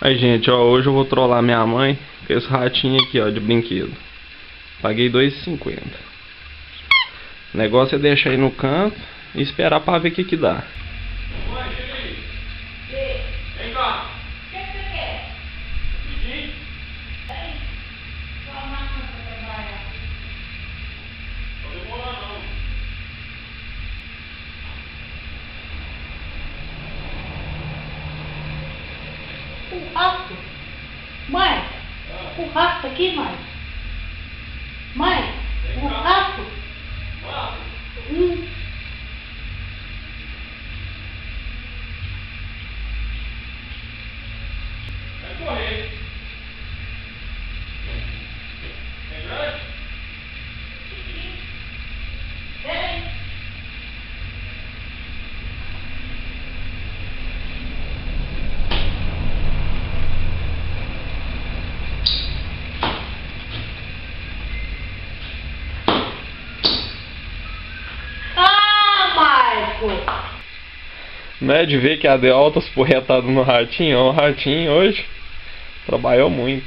Aí, gente, ó, hoje eu vou trollar minha mãe com esse ratinho aqui, ó, de brinquedo. Paguei R$ 2,50. O negócio é deixar aí no canto e esperar pra ver o que que dá. Mãe, chega aí. Vem cá. O que você quer? Rapidinho. Peraí. Só a máquina pra trabalhar. Não demora não. O rato. Mãe, o rato aqui, mãe. Mãe, o rato. Rato. Vai correr. É grande? Peraí. Ah, Marco! Não é de ver que a deu altas porretadas no ratinho, ó, o ratinho hoje trabalhou muito.